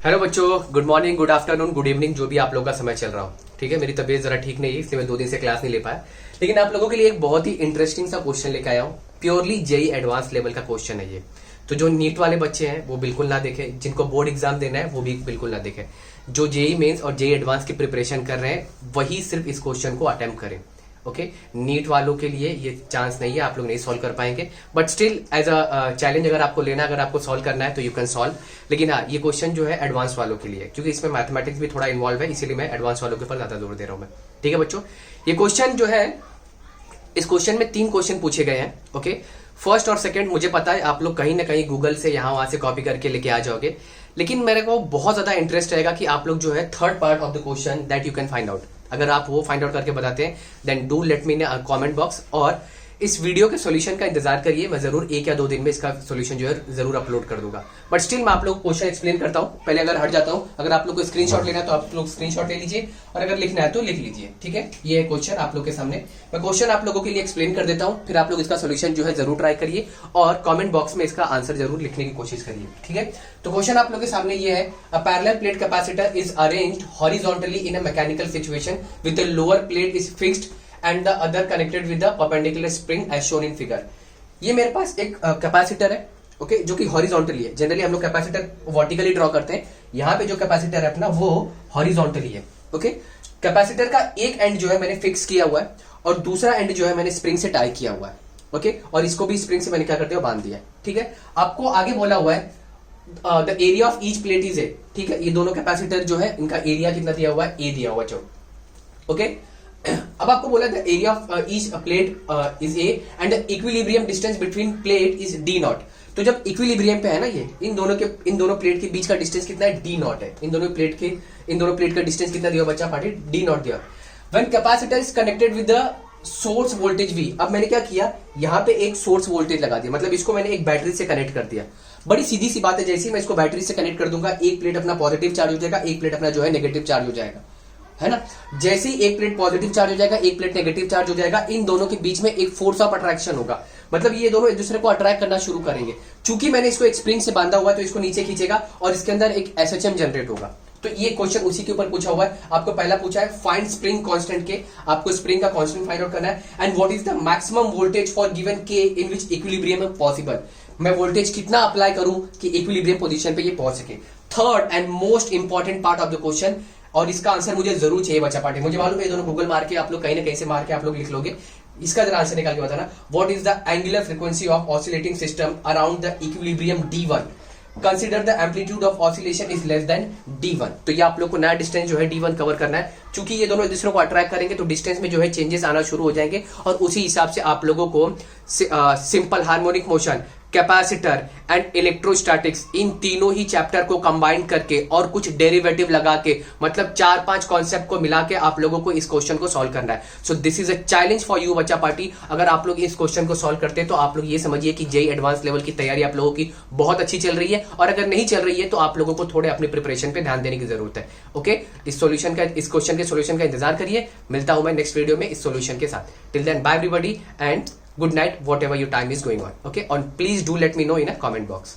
Hello बच्चों, good morning, good afternoon, good evening, जो भी आप लोगों का समय चल रहा हो। ठीक है, मेरी तबीयत जरा ठीक नहीं है इसलिए मैं 2 दिन से क्लास नहीं ले पाया, लेकिन आप लोगों के लिए एक बहुत ही इंटरेस्टिंग सा क्वेश्चन लेके आया हूँ। प्योरली जेई एडवांस लेवल का क्वेश्चन है ये। तो जो नीट वाले बच्चे हैं वो बिल्कुल ना देखें, जिनको बोर्ड एग्जाम देना है वो भी बिल्कुल ना देखें। जो जेई मेंस और जेई एडवांस की प्रिपरेशन कर रहे हैं वही सिर्फ इस क्वेश्चन को अटेम्प्ट करें। ओके, नीट वालों के लिए ये चांस नहीं है, आप लोग नहीं सॉल्व कर पाएंगे, but still as a challenge अगर आपको लेना, अगर आपको सॉल्व करना है तो यू कैन सॉल्व। लेकिन हाँ, ये क्वेश्चन जो है एडवांस वालों के लिए है, क्योंकि इसमें मैथमेटिक्स भी थोड़ा इन्वॉल्व है, इसीलिए मैं एडवांस वालों के ऊपर ज्यादा जोर दे रहा हूं मैं। ठीक है बच्चों, ये क्वेश्चन जो है, इस क्वेश्चन में 3 क्वेश्चन पूछे गए हैं। ओके, फर्स्ट और सेकंड मुझे पता है आप लोग कहीं ना कहीं गूगल से यहाँ वहां से कॉपी करके लेके आ जाओगे, लेकिन मेरे को बहुत ज्यादा इंटरेस्ट रहेगा कि आप लोग जो है third part of the question that you can find out, अगर आप वो फाइंड आउट करके बताते हैं then do let me in comment box. और इस वीडियो के सॉल्यूशन का इंतजार करिए, मैं जरूर 1 या 2 दिन में इसका सॉल्यूशन जो है जरूर अपलोड कर दूंगा। बट स्टिल मैं आप लोग को क्वेश्चन एक्सप्लेन करता हूं। पहले अगर हट जाता हूं, अगर आप लोग को स्क्रीनशॉट लेना है तो आप लोग स्क्रीनशॉट ले लीजिए, और अगर लिखना है तो लिख लीजिए। ठीक है, ये क्वेश्चन आप लोग के सामने, मैं क्वेश्चन आप लोगों के लिए एक्सप्लेन कर देता हूं, फिर आप लोग इसका सोल्यूशन जो है जरूर ट्राई करिए और कमेंट बॉक्स में इसका आंसर जरूर लिखने की कोशिश करिए। ठीक है, तो क्वेश्चन आप लोग के सामने ये है, a parallel plate capacitor is arranged horizontally in a mechanical situation with the lower plate is fixed and the other connected with the perpendicular spring as shown in figure। ये मेरे पास एक कैपेसिटर है, ओके, जो कि horizontally है। Generally हम लोग capacitor vertically draw करते हैं, यहाँ पे जो कैपेसिटर है अपना वो हॉरिजॉन्टली है। ओके, कैपेसिटर का एक एंड जो है मैंने फिक्स किया हुआ है और दूसरा एंड जो है मैंने स्प्रिंग से टाई किया हुआ है। ओके, और इसको भी स्प्रिंग से मैंने क्या करते हो बांध दिया। ठीक है, आपको आगे बोला हुआ है the area of each plate is a. ठीक है, ये दोनों कैपेसिटर जो है इनका एरिया कितना दिया हुआ है, ए दिया हुआ है। ओके, अब आपको बोला था area of each plate is A and the equilibrium distance between plate is D not. तो जब इक्विलिब्रियम पे है ना, ये इन दोनों प्लेट के बीच का डिस्टेंस कितना है, डी नॉट है। इन दोनों प्लेट का डिस्टेंस कितना दिया बच्चा पार्टी, डी नॉट दिया। When capacitor is connected with the source voltage V. अब मैंने क्या किया, यहाँ पे एक सोर्स वोल्टेज लगा दिया, मतलब इसको मैंने एक बैटरी से कनेक्ट कर दिया। बड़ी सीधी सी बात है, जैसे ही मैं इसको बैटरी से कनेक्ट कर दूंगा, एक प्लेट अपना पॉजिटिव चार्ज हो जाएगा, एक प्लेट अपना जो है नेगेटिव चार्ज हो जाएगा, है ना। जैसे ही एक प्लेट पॉजिटिव चार्ज हो जाएगा, एक प्लेट नेगेटिव चार्ज हो जाएगा, इन दोनों के बीच में एक फोर्स ऑफ अट्रैक्शन होगा, मतलब ये दोनों एक दूसरे को अट्रैक्ट करना शुरू करेंगे। चूंकि मैंने इसको एक स्प्रिंग से बांधा हुआ है तो इसको नीचे खींचेगा और इसके अंदर एक एसएचएम जनरेट होगा। तो ये क्वेश्चन उसी के ऊपर पूछा हुआ है। आपको पहला पूछा है फाइंड स्प्रिंग कांस्टेंट के, आपको स्प्रिंग का कांस्टेंट फाइंड आउट करना है, and what is the maximum voltage for given के इन विच इक्विलिब्रियम इज पॉसिबल। मैं वोल्टेज कितना अप्लाई करूं कि इक्विलिब्रियम पोजीशन पे ये पहुंच सके। Third and most important part of the question, और इसका आंसर मुझे जरूर चाहिए बच्चा पार्टी, मुझे मालूम है ये दोनों गूगल मार के आप लोग कहीं ना कहीं से मार के आप लोग लिख लोगे, इसका जरा आंसर निकाल के बताना। What is the angular frequency of oscillating system around the equilibrium D1, consider the amplitude of oscillation is less than D1। तो ये आप लोग को नया डिस्टेंस जो है D1 कवर करना है। चूंकि ये दोनों एक दूसरे को अट्रैक्ट करेंगे तो डिस्टेंस में जो है चेंजेस आना शुरू हो जाएंगे, और उसी हिसाब से आप लोगों को simple harmonic motion, capacitor and electrostatics, इन तीनों ही चैप्टर को कंबाइन करके और कुछ डेरिवेटिव लगा के, मतलब 4-5 कॉन्सेप्ट को मिला के आप लोगों को इस क्वेश्चन को सॉल्व करना है। So this is a challenge for you बच्चा पार्टी। अगर आप लोग इस क्वेश्चन को सॉल्व करते हैं तो आप लोग ये समझिए कि जेई एडवांस लेवल की तैयारी आप लोगों की बहुत अच्छी चल रही है, और अगर नहीं चल रही है तो आप लोगों को थोड़े अपनी प्रिपरेशन पे ध्यान देने की जरूरत है। ओके, इस क्वेश्चन के सोल्यूशन का इंतजार करिए। मिलता हूं मैं नेक्स्ट वीडियो में इस सोल्यूशन के साथ। Till then bye everybody and good night whatever your time is going on, okay, and please do let me know in a comment box।